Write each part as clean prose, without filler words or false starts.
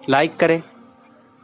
Like करें,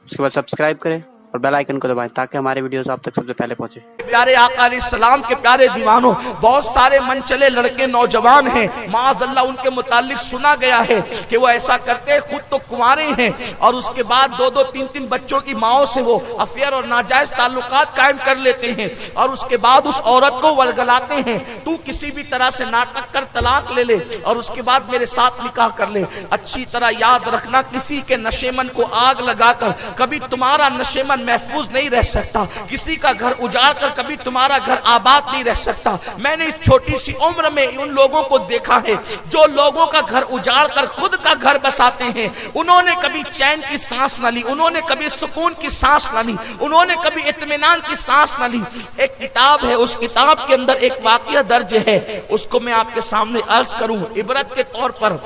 उसके बाद सब्सक्राइब करें और बेल आइकन को दबाएं ताकि हमारे वीडियोस आप तक सबसे पहले पहुंचे। प्यारे आका अलैहिस्सलाम के प्यारे दीवानों, बहुत सारे मनचले लड़के नौजवान हैं, माअज़ल्लाह उनके मुतालिक सुना गया है कि वो ऐसा करते हैं, खुद तो कुंवारे हैं और उसके बाद 2-2, 3-3 बच्चों की माओं से वो अफेयर और नाजायज ताल्लुकात कायम कर लेते हैं और उसके बाद उस औरत को वलगलाते हैं, तू किसी भी तरह से नाटक कर तलाक ले ले और उसके बाद मेरे साथ निकाह कर ले। अच्छी तरह याद रखना, किसी के नशेमन को आग लगाकर कभी तुम्हारा नशेमन महफूज नहीं रह सकता, किसी का घर उजाड़ कर कभी तुम्हारा घर आबाद नहीं रह सकता। मैंने इस छोटी सी उम्र में उन लोगों को देखा है जो लोगों का घर उजाड़ कर खुद का घर बसाते हैं। उन्होंने कभी चैन की सांस न ली, उन्होंने कभी सुकून की सांस न ली, उन्होंने कभी इत्मीनान की सांस न ली। एक किताब है, उस किताब के अंदर एक वाकया दर्ज है, उसको मैं आपके सामने अर्ज करूं इबरत के तौर पर।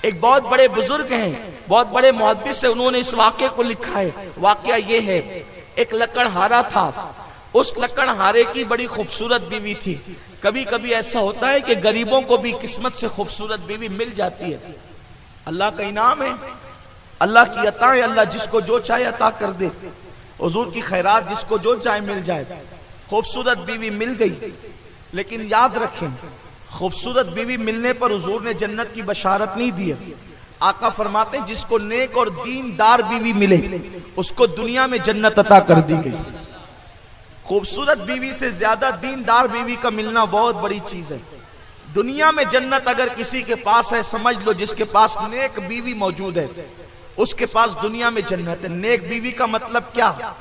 एक बहुत बड़े बुजुर्ग हैं, बहुत बड़े मुहद्दिस है, उन्होंने इस वाक़े को लिखा है। वाक़या ये है, एक लकड़हारा था, उस लकड़हारे की बड़ी खूबसूरत बीवी थी। कभी कभी ऐसा होता है कि गरीबों को भी किस्मत से खूबसूरत बीवी मिल जाती है, अल्लाह का इनाम है, अल्लाह की अता है, अल्लाह जिसको जो चाहे अता कर दे, हुजूर की खैरात जिसको जो चाहे मिल जाए। खूबसूरत बीवी मिल गई, लेकिन याद रखें खूबसूरत बीवी मिलने पर हुजूर ने जन्नत की बशारत नहीं दी है। आका फरमाते हैं जिसको नेक और दीनदार बीवी मिले उसको दुनिया में जन्नत अता कर दी गई। खूबसूरत बीवी से ज्यादा दीनदार बीवी का मिलना बहुत बड़ी चीज है। दुनिया में जन्नत अगर किसी के पास है, समझ लो जिसके पास नेक बीवी मौजूद है उसके पास दुनिया में जन्नत है। नेक बीवी का मतलब क्या?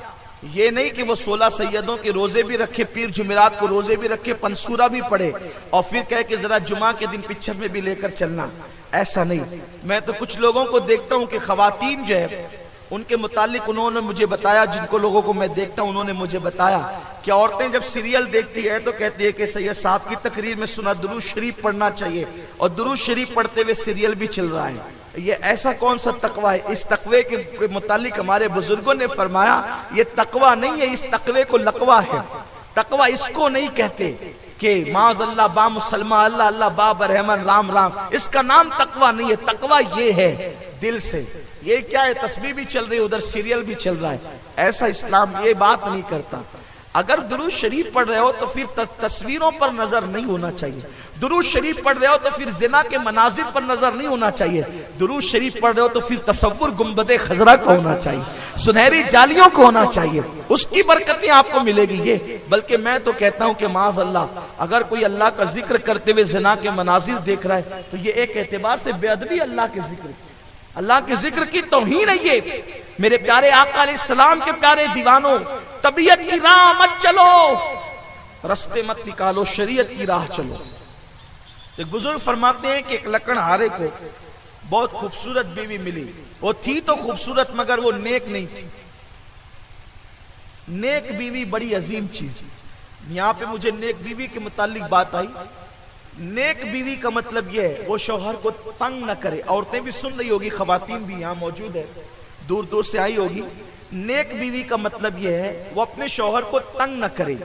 ये नहीं कि वो 16 सैयदों के रोजे भी रखे, पीर जुमेरात को रोजे भी रखे, पंसूरा भी पढ़े और फिर कहे कि जरा जुमा के दिन पिक्चर में भी लेकर चलना, ऐसा नहीं। मैं तो कुछ लोगों को देखता हूं कि खवातीन जो है उनके मुतालिक उन्होंने मुझे बताया, जिनको लोगों को मैं देखता हूं उन्होंने मुझे बताया कि औरतें जब सीरियल देखती है तो कहती है कि सैयद साहब की तकरीर में सुना दुरूद शरीफ पढ़ना चाहिए और दुरूद शरीफ पढ़ते हुए सीरियल भी चल रहा है। ये ऐसा कौन सा तकवा है? इस तकवे के मुतालिक हमारे बुजुर्गों ने फरमाया ये तकवा नहीं है, इस तकवे को लकवा है। तकवा इसको नहीं कहते कि माज़ल्लाह बा मुसलमान अल्लाह अल्लाह बा बरहमन राम राम, इसका नाम तकवा नहीं है। तकवा ये है दिल से। ये क्या है, तस्बीह भी चल रही है, उधर सीरियल भी चल रहा है, ऐसा इस्लाम ये बात नहीं करता। अगर दुरूद शरीफ पढ़ रहे हो तो फिर तस्वीरों पर नजर नहीं होना चाहिए। दुरूद शरीफ पढ़ रहे हो तो फिर जिना के मनाजिर पर नजर नहीं होना चाहिए। दुरूद शरीफ पढ़ रहे हो तो फिर तसव्वुर गुंबदे खजरा का होना चाहिए, सुनहरी जालियों को होना चाहिए, उसकी बरकतें आपको मिलेगी। ये बल्कि मैं तो कहता हूं कि माज़अल्लाह अगर कोई अल्लाह का जिक्र करते हुए जिना के मनाजिर देख रहा है तो ये एक एतबार से बेअदबी अल्लाह के जिक्र, अल्लाह के जिक्र की तौहीन है ये। मेरे प्यारे आका अलैहिस्सलाम के प्यारे दीवानों, तबीयत की राह मत चलो, रास्ते मत निकालो, शरीयत की राह चलो। एक बुजुर्ग फरमाते हैं कि एक लकड़हारे को बहुत खूबसूरत बीवी मिली। वो थी तो खूबसूरत मगर वो नेक नहीं थी। नेक बीवी बड़ी अजीम चीज। यहां पे मुझे नेक बीवी के मुतालिक बात आई। नेक बीवी का मतलब यह है वो शौहर को तंग न करे। औरतें भी सुन रही होगी, खवातीन भी यहां मौजूद है, दूर दूर से आई होगी। नेक बीवी का मतलब यह है वो अपने शौहर को तंग न करे,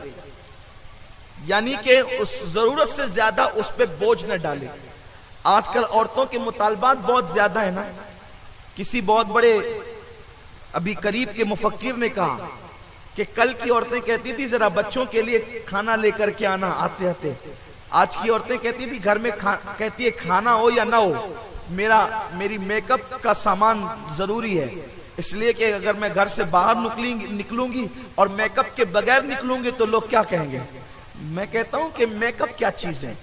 यानी कि उस जरूरत से ज्यादा उस पर बोझ न डाले। आजकल औरतों के मुतालबात बहुत ज्यादा है ना। किसी बहुत बड़े अभी करीब के मुफक्किर ने कहा कि कल की औरतें कहती थी जरा बच्चों के लिए खाना लेकर के आना आते आते। आज की औरतें कहती थी घर में कहती है खाना हो या ना हो, मेरी मेकअप का सामान जरूरी है, इसलिए कि अगर मैं घर से बाहर निकलूंगी और मेकअप के बगैर निकलूंगी तो लोग क्या कहेंगे। मैं कहता हूं कि मेकअप क्या चीज है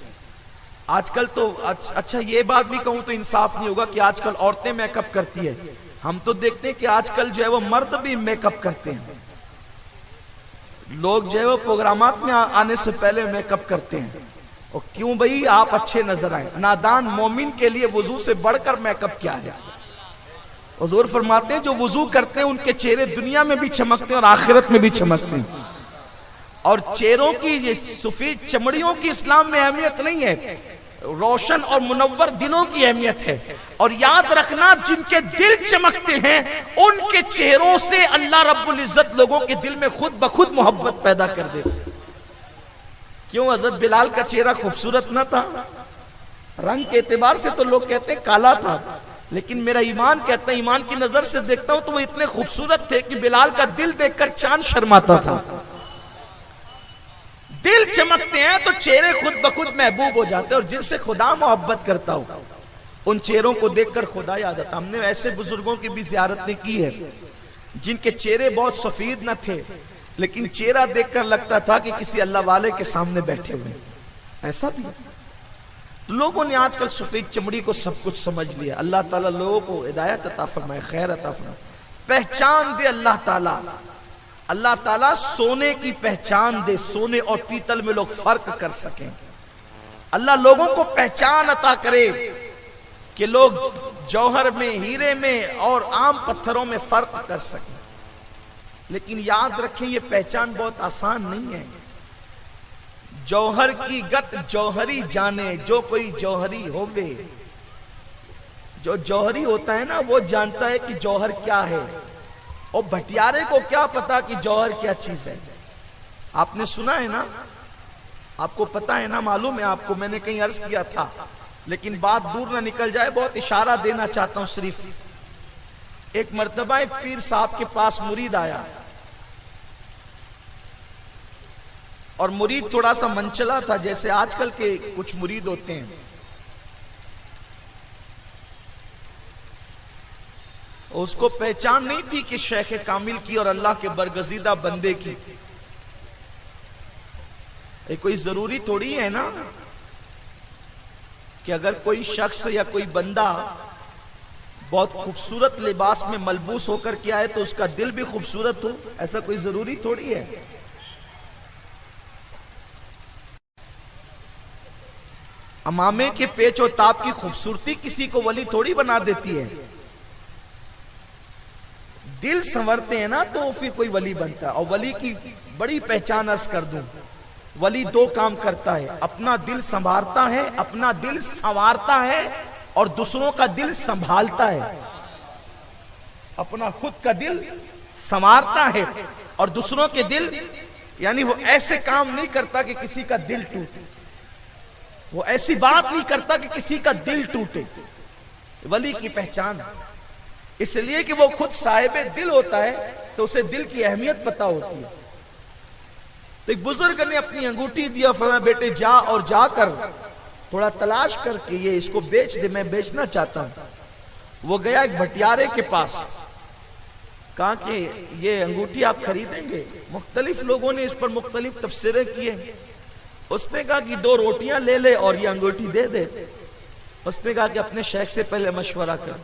आजकल। तो अच्छा ये बात भी कहूं तो इंसाफ नहीं होगा कि आजकल औरतें मेकअप करती है। हम तो देखते हैं कि आजकल जो है वो मर्द भी मेकअप करते हैं। लोग जो है वो प्रोग्रामात में आने से पहले मेकअप करते हैं। और क्यों भाई? आप अच्छे नजर आए। नादान मोमिन के लिए वुजू से बढ़कर मेकअप क्या है? हुजूर फरमाते हैं जो वुजू करते हैं उनके चेहरे दुनिया में भी चमकते हैं और आखिरत में भी चमकते हैं। और चेहरों की ये सफेद चमड़ियों की इस्लाम में अहमियत नहीं है, रोशन और मुनव्वर दिलों की अहमियत है। और याद रखना जिनके दिल चमकते हैं उनके चेहरों से अल्लाह रब्बुल इज्जत लोगों के दिल में खुद ब खुद मोहब्बत पैदा कर दे। क्यों? हज़रत बिलाल का चेहरा खूबसूरत न था? रंग के एतबार से तो लोग कहते हैं काला था, लेकिन मेरा ईमान कहता है, ईमान की नजर से देखता हूं तो वो इतने खूबसूरत थे कि बिलाल का दिल देखकर चांद शर्माता था। दिल चमकते हैं तो चेहरे खुद ब खुद महबूब हो जाते हैं, और जिनसे खुदा मोहब्बत करता हूं उन चेहरों को देखकर खुदा याद आता। हमने ऐसे बुजुर्गों की भी ज़ियारतें की है जिनके चेहरे बहुत सफेद न थे, लेकिन चेहरा देखकर लगता था कि किसी अल्लाह वाले के सामने बैठे हुए। ऐसा भी तो लोगों ने आजकल सफेद चमड़ी को सब कुछ समझ लिया। अल्लाह ताला लोगों को हिदायत अता फरमाए, खैर अता फरमाए, पहचान दे अल्लाह ताला। अल्लाह ताला सोने की पहचान दे, सोने और पीतल में लोग फर्क कर सकें। अल्लाह लोगों को पहचान अता करे कि लोग जौहर में, हीरे में और आम पत्थरों में फर्क कर सकें। लेकिन याद रखें, ये पहचान बहुत आसान नहीं है। जौहर की गत जौहरी जाने, जो कोई जौहरी होवे। जो जौहरी होता है ना, वो जानता है कि जौहर क्या है, और भटियारे को क्या पता कि जौहर क्या चीज है। आपने सुना है ना, आपको पता है ना, मालूम है आपको, मैंने कहीं अर्ज किया था, लेकिन बात दूर ना निकल जाए, बहुत इशारा देना चाहता हूं सिर्फ। एक मर्तबा एक पीर साहब के पास मुरीद आया, और मुरीद थोड़ा सा मनचला था, जैसे आजकल के कुछ मुरीद होते हैं। उसको पहचान नहीं थी कि शेख कामिल की और अल्लाह के बरगजीदा बंदे की। ये कोई जरूरी थोड़ी है ना कि अगर कोई शख्स या कोई बंदा बहुत खूबसूरत लिबास में मलबूस होकर के आए तो उसका दिल भी खूबसूरत हो, ऐसा कोई जरूरी थोड़ी है। अमामे के पेच और ताप की खूबसूरती किसी को वली थोड़ी बना देती है। दिल संवरते हैं ना तो फिर कोई वली बनता है। और वली की बड़ी पहचान अर्ज कर दूं, वली दो काम करता है, अपना दिल संवारता है, अपना दिल संवारता है, और दूसरों का दिल संभालता है। अपना खुद का दिल संवारता है और दूसरों के दिल, यानी वो ऐसे काम नहीं करता कि किसी का दिल टूटे, वो ऐसी बात नहीं करता कि किसी का दिल टूटे। वली की पहचान इसलिए कि वो खुद साहिबे दिल होता है, तो उसे दिल की अहमियत पता होती है। तो एक बुजुर्ग ने अपनी अंगूठी दिया, फरमाया बेटे जा और जाकर थोड़ा तलाश करके ये इसको बेच दे, मैं बेचना चाहता हूं। वो गया एक भटियारे के पास, कहा कि ये अंगूठी आप खरीदेंगे? मुख्तलिफ लोगों ने इस पर मुख्तलिफ तफसीरें किए। उसने कहा कि 2 रोटियां ले ले और ये अंगूठी दे दे। उसने कहा कि अपने शेख से पहले मशवरा कर।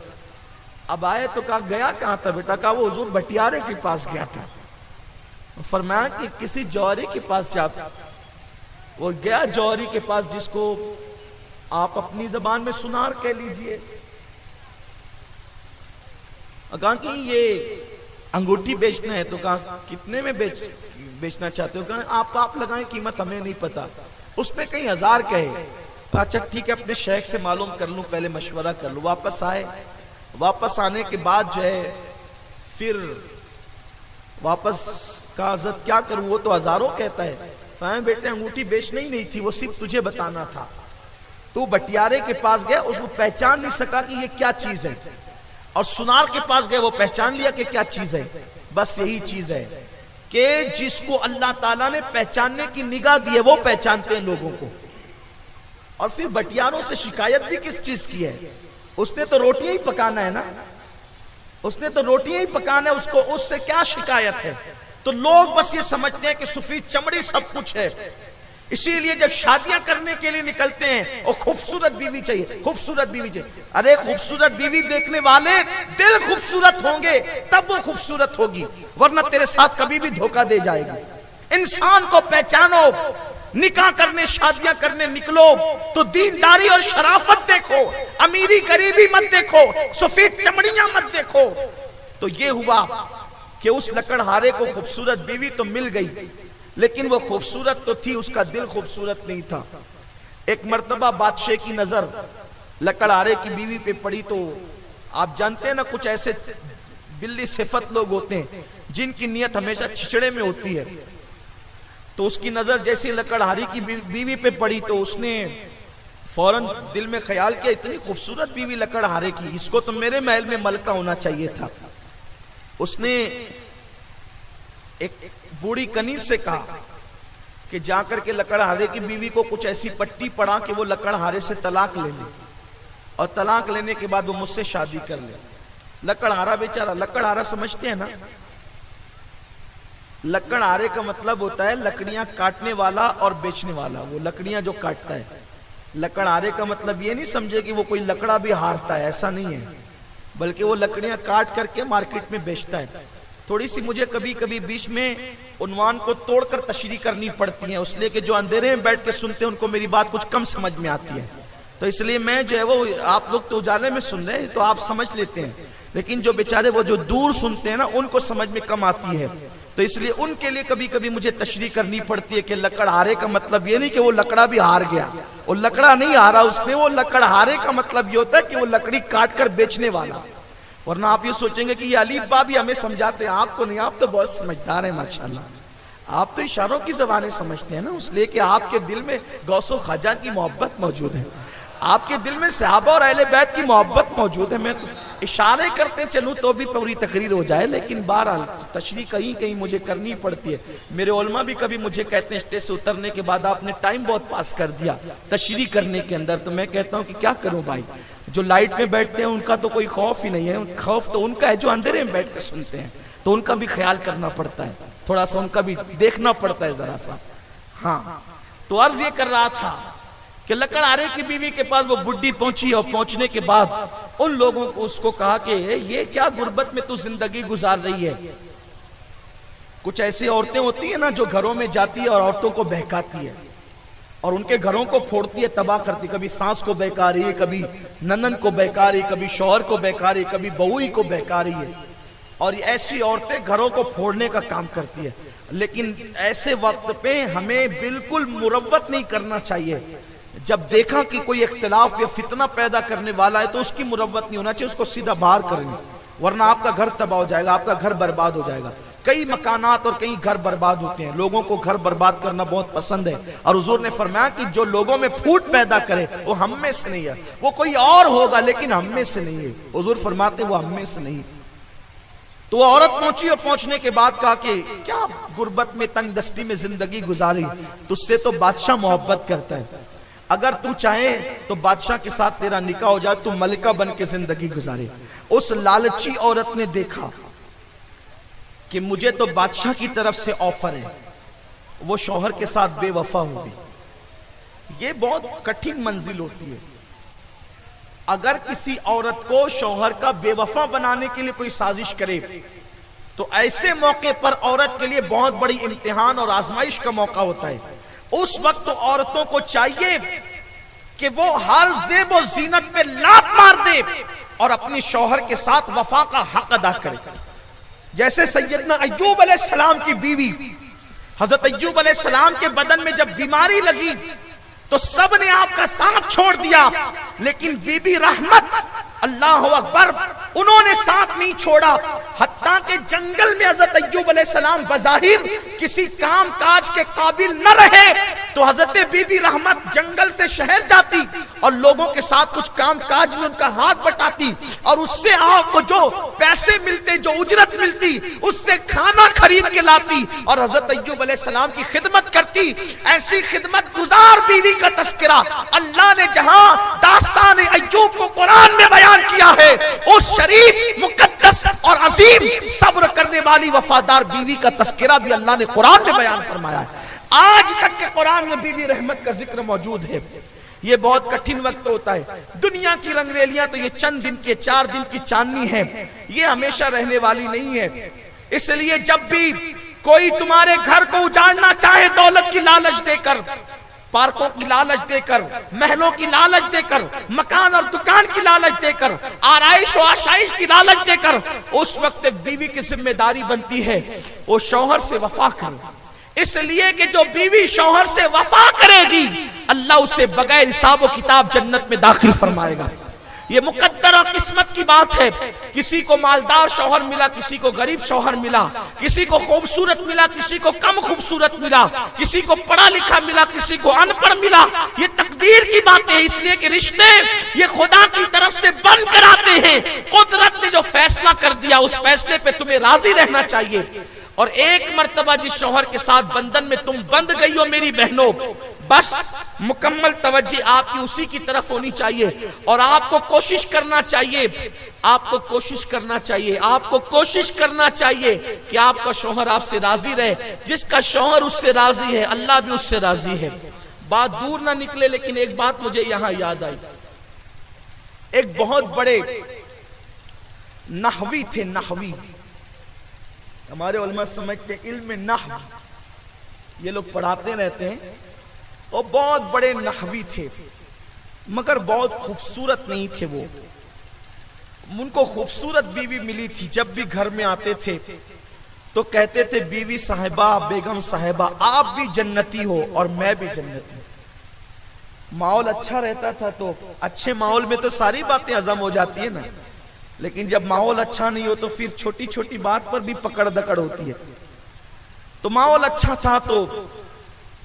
अब आए तो कहा गया कहां था बेटा? कहा वो हुजूर भटियारे के पास गया था। फरमाया कि किसी जौहरी के पास जा। वो गया जौहरी के पास, जिसको आप अपनी जबान में सुनार कह लीजिए। कहा कि ये अंगूठी बेचना है। तो कहा कितने में बेचना चाहते हो? कहा आप लगाएं कीमत, हमें नहीं पता। उसने कहीं 1000 कहे। अच्छा ठीक है, अपने शेख से मालूम कर लूं, पहले मशवरा कर लूं। वापस आए, वापस आने के बाद जो है फिर वापस कहा हज़रत क्या करूं? वो तो हजारों कहता है। बेटे अंगूठी बेचनी ही नहीं थी, वो सिर्फ तुझे बताना था। तू भटियारे के पास गया, उसको पहचान नहीं सका कि ये क्या चीज है, और सुनार के पास गए, वो पहचान लिया कि क्या चीज है। बस यही चीज है कि जिसको अल्लाह ताला ने पहचानने की निगाह दी है वो पहचानते हैं लोगों को। और फिर भटियारों से शिकायत भी किस चीज की है? उसने तो रोटियां ही पकाना है ना, उसने तो रोटियां ही पकाना है, उसको उससे क्या शिकायत है? तो लोग बस ये समझते हैं कि सफेद चमड़ी सब कुछ है। इसीलिए जब शादियां करने के लिए निकलते हैं और खूबसूरत बीवी चाहिए, खूबसूरत बीवी चाहिए। अरे खूबसूरत बीवी देखने वाले दिल खूबसूरत होंगे तब वो खूबसूरत होगी, वरना तेरे साथ कभी भी धोखा दे जाएगी। इंसान को पहचानो, निकाह करने शादियां करने निकलो तो दीनदारी और शराफत देखो, अमीरी गरीबी मत देखो, सफेद चमड़ियां मत देखो। तो ये हुआ कि उस लकड़हारे को खूबसूरत बीवी तो मिल गई, लेकिन वो खूबसूरत तो थी, उसका दिल खूबसूरत नहीं था। एक मर्तबा बादशाह की नजर लकड़हारे की बीवी पे पड़ी, तो आप जानते हैं ना कुछ ऐसे बिल्ली सिफत लोग होते हैं जिनकी नियत हमेशा छिछड़े में होती है। तो उसकी नजर जैसे लकड़हारी की बीवी पे पड़ी तो उसने फौरन दिल में ख्याल किया, इतनी खूबसूरत बीवी लकड़हारे की, इसको तो मेरे महल में मलका होना चाहिए था। उसने एक बूढ़ी कनीज से कहा कि जाकर के लकड़हारे की बीवी को कुछ ऐसी पट्टी पड़ा कि वो लकड़हारे से तलाक ले ले, और तलाक लेने के बाद वो मुझसे शादी कर ले। लकड़हारा बेचारा, लकड़हारा समझते हैं ना, लकड़हारे का मतलब होता है लकड़ियां काटने वाला और बेचने वाला, वो लकड़ियां जो काटता है। लकड़हारे का मतलब ये नहीं समझे कि वो कोई लकड़ा भी हारता है, ऐसा नहीं है, बल्कि वो लकड़ियां काट करके मार्केट में बेचता है। थोड़ी सी मुझे कभी कभी बीच में उन्वान को तोड़कर तशरीह करनी पड़ती है, इसलिए कि जो अंधेरे में बैठ के सुनते हैं उनको मेरी बात कुछ कम समझ में आती है, तो इसलिए मैं जो है वो, आप लोग तो उजाले में सुन रहे हैं तो आप समझ लेते हैं, लेकिन जो बेचारे वो जो दूर सुनते हैं ना उनको समझ में कम आती है, तो इसलिए उनके लिए कभी कभी मुझे तशरीह करनी पड़ती है कि लकड़हारे का मतलब ये नहीं कि वो लकड़ा भी हार गया, वो लकड़ा नहीं हारा उसने, वो लकड़हारे का मतलब ये होता है कि वो लकड़ी काट कर बेचने वाला। वरना आप ये सोचेंगे कि ये अलीफ बा भी हमें समझाते हैं, आपको नहीं, आप तो बहुत समझदार हैं माशाल्लाह, आप तो इशारों की जबानें समझते हैं ना, इसलिए कि आपके दिल में गौसो ख्वाजा की मोहब्बत मौजूद है, आपके दिल में सहाबा और अहले बैत की मोहब्बत मौजूद है। मैं तो इशारे करते चलूं तो भी पूरी तकरीर हो जाए, लेकिन बहरहाल तशरीह कहीं कहीं मुझे करनी पड़ती है। मेरे उलमा भी कभी मुझे कहते हैं स्टेज से उतरने के बाद आपने टाइम बहुत पास कर दिया तशरीह करने के अंदर, तो मैं कहता हूं कि क्या करूं भाई, जो लाइट में बैठते हैं उनका तो कोई खौफ ही नहीं है, खौफ तो उनका है जो अंधेरे में बैठ कर सुनते हैं, तो उनका भी ख्याल करना पड़ता है, थोड़ा सा उनका भी देखना पड़ता है जरा सा। हाँ, तो अर्ज ये कर रहा था कि लकड़हारे की बीवी के पास वो बुढ़ी पहुंची, और पहुंचने के बाद उन लोगों को उसको कहा कि ये क्या गुर्बत में तू जिंदगी गुजार रही है। कुछ ऐसी औरतें होती है ना जो घरों में जाती है और औरतों को बहकाती है और उनके घरों को फोड़ती है, तबाह करती, कभी सास को बहका रही है, कभी ननन को बहका रही, कभी शौहर को बहका रही, कभी बहू को बहका रही है, और ऐसी औरतें घरों को फोड़ने का काम करती है। लेकिन ऐसे वक्त पे हमें बिल्कुल मुरव्वत नहीं करना चाहिए। जब देखा कि कोई इख्तिलाफ या फितना पैदा करने वाला है तो उसकी मुरव्वत नहीं होना चाहिए, उसको सीधा बाहर करनी, वरना आपका घर तबाह हो जाएगा, आपका घर बर्बाद हो जाएगा। कई मकानात और कई घर बर्बाद होते हैं, लोगों को घर बर्बाद करना बहुत पसंद है, और हुजूर ने फरमाया कि जो लोगों में फूट पैदा करे वो हम में से नहीं है, वो कोई और होगा लेकिन हम में से नहीं है। हुजूर फरमाते वो हम में से नहीं। तो वो औरत पहुंची और पहुंचने के बाद कहा कि क्या गुर्बत में तंग दस्ती में जिंदगी गुजारी, तुझसे तो बादशाह मोहब्बत करता है, अगर तू चाहे तो बादशाह के साथ तेरा निकाह हो जाए, तू मलिका बन के जिंदगी गुजारे। उस लालची औरत ने देखा कि मुझे तो बादशाह की तरफ से ऑफर है, वो शौहर के साथ बेवफा हो गई। ये बहुत कठिन मंजिल होती है। अगर किसी औरत को शौहर का बेवफा बनाने के लिए कोई साजिश करे तो ऐसे मौके पर औरत के लिए बहुत बड़ी इम्तिहान और आजमाइश का मौका होता है। उस वक्त तो औरतों को चाहिए कि वो हर ज़ेब और जीनत पे लात मार दे और अपनी शौहर के साथ वफा का हक अदा करे। जैसे सैयदना अय्यूब अलैहिस्सलाम की बीवी, हजरत अय्यूब अलैहिस्सलाम के बदन में जब बीमारी लगी तो सब ने आपका साथ छोड़ दिया, लेकिन बीबी रहमत, अल्लाह अकबर, उन्होंने साथ नहीं छोड़ा। हत्ता के जंगल में हजरत अय्यूब अलैहिस्सलाम बज़ाहिर किसी काम काज के काबिल न रहे, तो हजरत बीबी रहमत जंगल से शहर जाती और लोगों के साथ कुछ काम काज में उनका हाथ बटाती, और उससे आपको जो पैसे मिलते, जो उजरत मिलती, उससे खाना खरीद के लाती और हजरत अय्यूब अलैहिस्सलाम की खिदमत करती। ऐसी खिदमत गुजार बीवी का तस्करा अल्लाह ने जहां दास्तान अय्यूब को कुरान में बयान किया है, उस शरीफ, मुकद्दस और अजीम सब्र करने वाली वफादार बीवी का तस्करा भी अल्लाह ने कुरान में बयान फरमाया है। आज तक के कुरान में बीबी रहमत का जिक्र मौजूद है। ये बहुत कठिन वक्त होता है। दुनिया की रंगरेलियां तो ये चंद दिन के, 4 दिन की चांदनी है, ये हमेशा रहने वाली नहीं है। इसलिए जब भी कोई तुम्हारे घर को उजाड़ना चाहे दौलत की लालच देकर, पार्कों की लालच देकर, महलों की लालच देकर, मकान और दुकान की लालच देकर, आराइश और आशाइश की लालच देकर, उस वक्त एक बीवी की जिम्मेदारी बनती है वो शौहर से वफा करे। इसलिए कि जो बीवी शौहर से वफा करेगी अल्लाह उसे बगैर हिसाब व किताब जन्नत में दाखिल फरमाएगा। ये मुकद्दर और किस्मत की बात है। किसी को मालदार शौहर मिला, किसी को गरीब शौहर मिला, किसी को खूबसूरत मिला, किसी को कम खूबसूरत मिला, किसी को पढ़ा लिखा मिला, किसी को अनपढ़ मिला। ये तकदीर की बातें हैं, इसलिए कि रिश्ते ये खुदा की तरफ से बन कर आते हैं। कुदरत ने जो फैसला कर दिया उस फैसले पे तुम्हें राजी रहना चाहिए। और एक मर्तबा जिस शौहर के साथ बंधन में तुम बंध गई हो मेरी बहनों, बस मुकम्मल तवज्जो आपकी उसी की तरफ होनी चाहिए। और आपको कोशिश करना चाहिए, आपको कोशिश करना चाहिए, आपको कोशिश करना चाहिए कि आपका शौहर आपसे राजी रहे। जिसका शौहर उससे राजी है, अल्लाह भी उससे राजी है। बात दूर ना निकले, लेकिन एक बात मुझे यहां याद आई। एक बहुत बड़े नहवी थे, नहवी, हमारे उलमा समझते इल्म नहव, ये लोग पढ़ाते रहते हैं। और बहुत बड़े नहवी थे, मगर बहुत खूबसूरत नहीं थे वो। उनको खूबसूरत बीवी मिली थी। जब भी घर में आते थे तो कहते थे, बीवी साहिबा, बेगम साहिबा, आप भी जन्नती हो और मैं भी जन्नती हूं। माहौल अच्छा रहता था तो अच्छे माहौल में तो सारी बातें हजम हो जाती है ना, लेकिन जब माहौल अच्छा नहीं हो तो फिर छोटी छोटी बात पर भी पकड़ दकड़ होती है। तो माहौल अच्छा था तो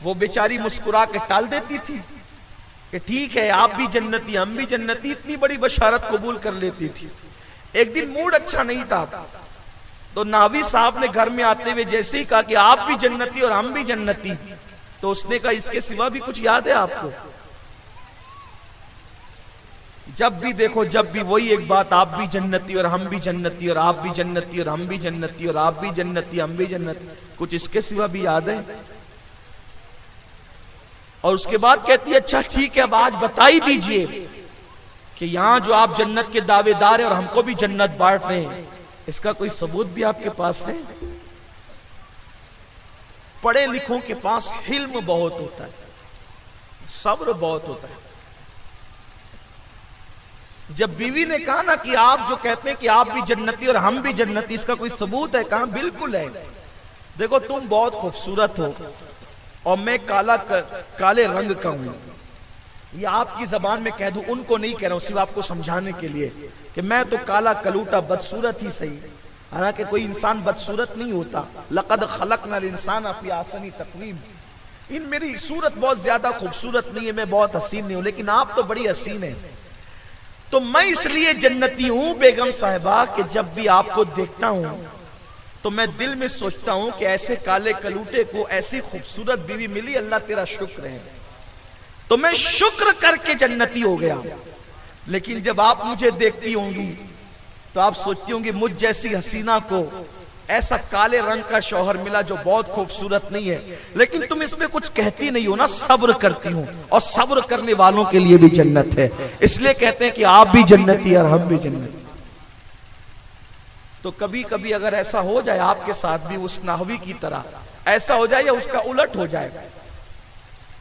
वो बेचारी मुस्कुरा के टाल देती थी कि ठीक है, आप भी जन्नती, हम भी जन्नती, इतनी बड़ी बशारत कबूल कर लेती थी। एक दिन मूड अच्छा नहीं था तो नावी साहब ने घर में आते हुए जैसे ही कहा कि आप भी जन्नती और हम भी जन्नती, तो उसने कहा, इसके सिवा भी कुछ याद है आपको? जब भी देखो, जब भी वही एक बात, आप भी जन्नती और हम भी जन्नती, और आप भी जन्नती और हम भी जन्नती, और आप भी जन्नती हम भी जन्नती, कुछ इसके सिवा भी याद है? और उसके बाद कहती है, अच्छा ठीक है, अब आज बता ही दीजिए कि यहां जो आप जन्नत के दावेदार हैं और हमको भी जन्नत बांट रहे हैं, इसका कोई सबूत भी आपके पास है? पढ़े लिखों के पास हिल्म बहुत होता है, सब्र बहुत होता है। जब बीवी ने कहा ना कि आप जो कहते हैं कि आप भी जन्नती और हम भी जन्नती, इसका कोई सबूत है? कहा बिल्कुल है। देखो, तुम बहुत खूबसूरत हो और मैं काले रंग का हूं। ये आपकी जबान में कह दूं, उनको नहीं कह रहा हूं, सिर्फ आपको समझाने के लिए कि मैं तो काला कलूटा बदसूरत ही सही। हालांकि कोई इंसान बदसूरत नहीं होता। लक़द खलक़नल इंसान फी अहसनी तक़वीम। इन मेरी सूरत बहुत ज्यादा खूबसूरत नहीं है, मैं बहुत हसीन नहीं हूं, लेकिन आप तो बड़ी हसीन है। तो मैं इसलिए जन्नती हूं बेगम साहिबा कि जब भी आपको देखता हूं तो मैं दिल में सोचता हूं कि ऐसे काले कलूटे को ऐसी खूबसूरत बीवी मिली, अल्लाह तेरा शुक्र है। तो मैं शुक्र करके जन्नती हो गया। लेकिन जब आप मुझे देखती होंगी तो आप सोचती होंगी, मुझ जैसी हसीना को ऐसा काले रंग का शौहर मिला जो बहुत खूबसूरत नहीं है, लेकिन तुम इसमें कुछ कहती नहीं हो ना, सब्र करती हूं। और सब्र करने वालों के लिए भी जन्नत है। इसलिए कहते हैं कि आप भी जन्नती और हम भी जन्नती। तो कभी कभी अगर ऐसा हो जाए आपके साथ भी, उस नाहवी की तरह ऐसा हो जाए या उसका उलट हो जाए,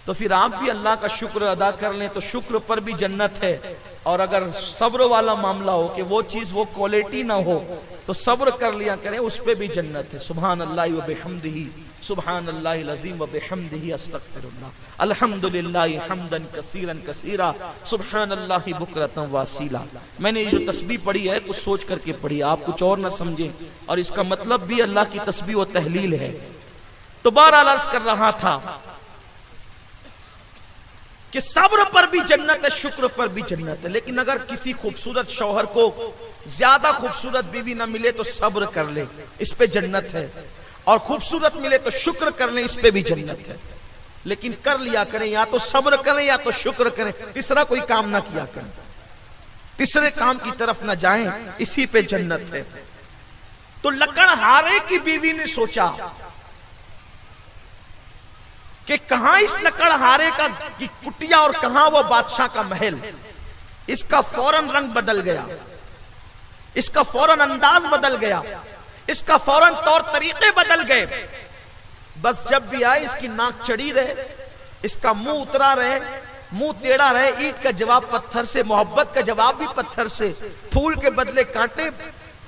तो फिर आप भी अल्लाह का शुक्र अदा कर लें तो शुक्र पर भी जन्नत है। और अगर सब्र वाला मामला हो कि वो चीज, वो क्वालिटी ना हो, तो सब्र कर लिया करें, उस पे भी जन्नत है। सुभान अल्लाह व बिहम्दिही, सुभान अल्लाहिल अज़ीम व बिहम्दिही, अस्तगफिरुल्लाह, अल्हम्दुलिल्लाह हम्दन कसीरन कसीरा, सुभान अल्लाहि बुकरतन व असीला। मैंने ये जो तस्बीह पढ़ी है कुछ सोच करके पढ़ी, आप कुछ और ना समझें, और इसका मतलब भी अल्लाह की तस्बीह व तहलील है। तो बहरहाल अर्ज़ कर रहा था कि सब्र पर भी जन्नत है, शुक्र पर भी जन्नत है। लेकिन अगर किसी खूबसूरत शौहर को ज्यादा खूबसूरत बीवी ना मिले तो सब्र कर ले, इस पे जन्नत है। और खूबसूरत मिले तो शुक्र कर ले, इस पे भी जन्नत है। लेकिन कर लिया करें, या तो सब्र करें या तो शुक्र करें, तीसरा कोई काम ना किया करें, तीसरे काम की तरफ ना जाएं, इसी पे जन्नत है। तो लकड़हारे की बीवी ने सोचा कि कहां इस लकड़हारे का की कुटिया और कहां वो बादशाह का महल। इसका फौरन रंग बदल गया, इसका फौरन अंदाज बदल गया, इसका फौरन तौर तरीके बदल गए। बस जब भी आए इसकी नाक चढ़ी रहे, इसका मुंह उतरा रहे, मुंह टेढ़ा रहे, ईंट का जवाब पत्थर से, मोहब्बत का जवाब भी पत्थर से, फूल के बदले कांटे।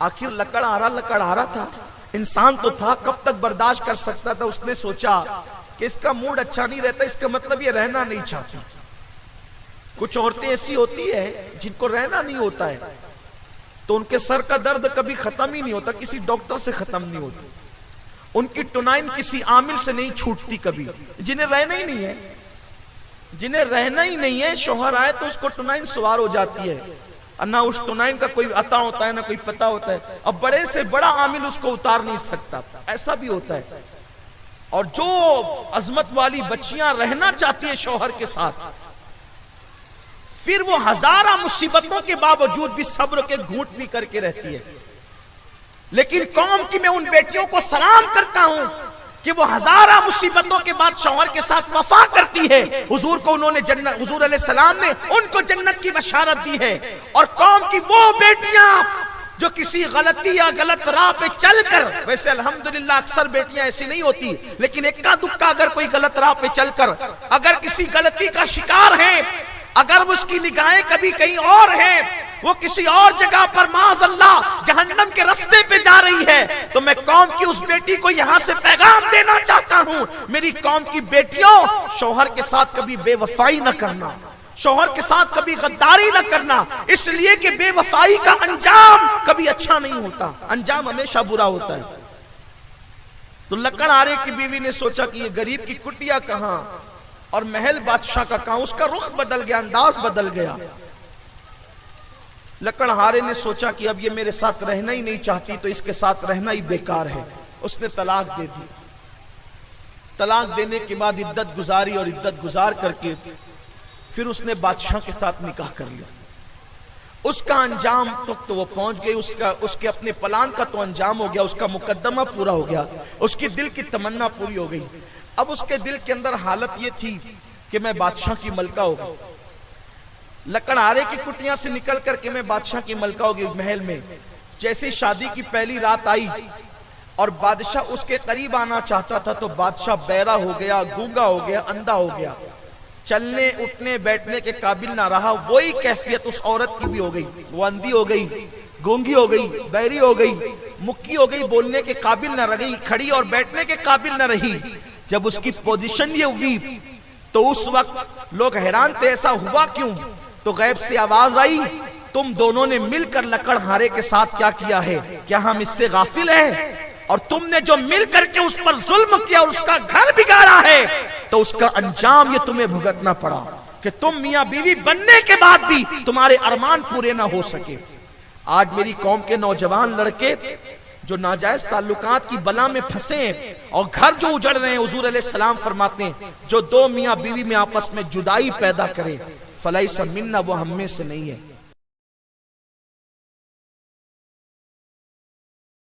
आखिर लकड़हारा था, इंसान तो था, कब तक बर्दाश्त कर सकता था। उसने सोचा कि इसका मूड अच्छा नहीं रहता, इसका मतलब ये रहना नहीं चाहती। कुछ औरतें ऐसी होती है जिनको रहना नहीं होता है, तो उनके सर का दर्द कभी खत्म ही नहीं होता, किसी डॉक्टर से खत्म नहीं होता। उनकी टुनाइन किसी आमिल से नहीं छूटती कभी। जिन्हें रहना ही नहीं है, जिन्हें रहना ही नहीं है, शौहर आए तो उसको टुनाइन सवार हो जाती है, और ना उस टुनाइन का कोई अता होता है ना कोई पता होता है। अब बड़े से बड़ा आमिल उसको उतार नहीं सकता, ऐसा भी होता है। और जो अजमत वाली बच्चियां रहना चाहती है शौहर के साथ, फिर वो हजारा मुसीबतों के बावजूद भी सब्र के घूंट भी करके रहती है। लेकिन कौम की मैं उन बेटियों को सलाम करता हूं कि वो हजारा मुसीबतों के बाद शौहर के साथ वफा करती है। हुजूर को उन्होंने जन्नत, हुजूर अलैहिस्सलाम ने उनको जन्नत की बशारत दी है। और कौम की वो बेटियां जो किसी गलती या गलत राह पे चलकर, वैसे अल्हम्दुलिल्लाह अक्सर बेटियां ऐसी नहीं होती, लेकिन इक्का दुक्का अगर कोई गलत राह पे चलकर अगर किसी गलती का शिकार है, अगर उसकी निगाहें कभी कहीं और है, वो किसी और जगह पर माज़अल्लाह जहन्नम के रास्ते पे जा रही है, तो मैं कौम की उस बेटी को यहां से पैगाम देना चाहता हूं, मेरी कौम की बेटियों, शौहर के साथ कभी बेवफाई न करना, शौहर के साथ कभी गद्दारी न करना, इसलिए कि बेवफाई का अंजाम कभी अच्छा नहीं होता, अंजाम हमेशा बुरा होता है। तो लकड़ आरे की बीवी ने सोचा कि ये गरीब की कुटिया कहां और महल बादशाह का कहां, उसका रुख बदल गया, अंदाज बदल गया। लकड़हारे ने सोचा कि अब ये मेरे साथ रहना ही नहीं चाहती, तो इसके साथ रहना ही बेकार है। उसने तलाक दे दी। तलाक देने के बाद इद्दत गुजारी और इद्दत गुजार करके फिर उसने बादशाह के साथ निकाह कर लिया। उसका अंजाम तक तो वो पहुंच गई, उसके अपने प्लान का तो अंजाम हो गया, उसका मुकद्दमा पूरा हो गया, उसकी दिल की तमन्ना पूरी हो गई। अब उसके दिल के अंदर हालत ये थी कि मैं बादशाह की मलका हो गई। लकड़हारे की कुटिया से निकल करके मैं बादशाह की मलका हो गई महल में। जैसे शादी की पहली रात आई और बादशाह उसके करीब आना चाहता था, तो बादशाह बहरा हो गया, गूंगा हो गया, अंधा हो गया, चलने उठने बैठने के काबिल ना रहा। वही कैफियत उस औरत की भी हो गई, वो अंधी हो गई, गूंगी हो गई, बहरी हो गई, मुक्की हो गई, बोलने के काबिल न रही, खड़ी और बैठने के काबिल न रही। जब उसकी पोजीशन ये हुई तो उस वक्त लोग हैरान थे, ऐसा हुआ क्यों? तो गैब से आवाज आई, तुम दोनों ने मिलकर लकड़हारे के साथ क्या किया है? क्या हम इससे गाफिल हैं? और तुमने जो मिल करके उस पर जुल्म किया और उसका घर बिगाड़ा है, तो उसका अंजाम ये तुम्हें भुगतना पड़ा कि तुम मियां बीवी बनने के बाद भी तुम्हारे अरमान पूरे ना हो सके। आज मेरी कौम के नौजवान लड़के जो नाजायज ताल्लुकात की बला में फंसे हैं और घर जो उजड़ रहे हैं, हुजूर अलैहिस्सलाम फरमाते हैं, जो दो मियां बीवी में आपस में जुदाई पैदा करे, फलैसा मिन्ना, वो हम में से नहीं है।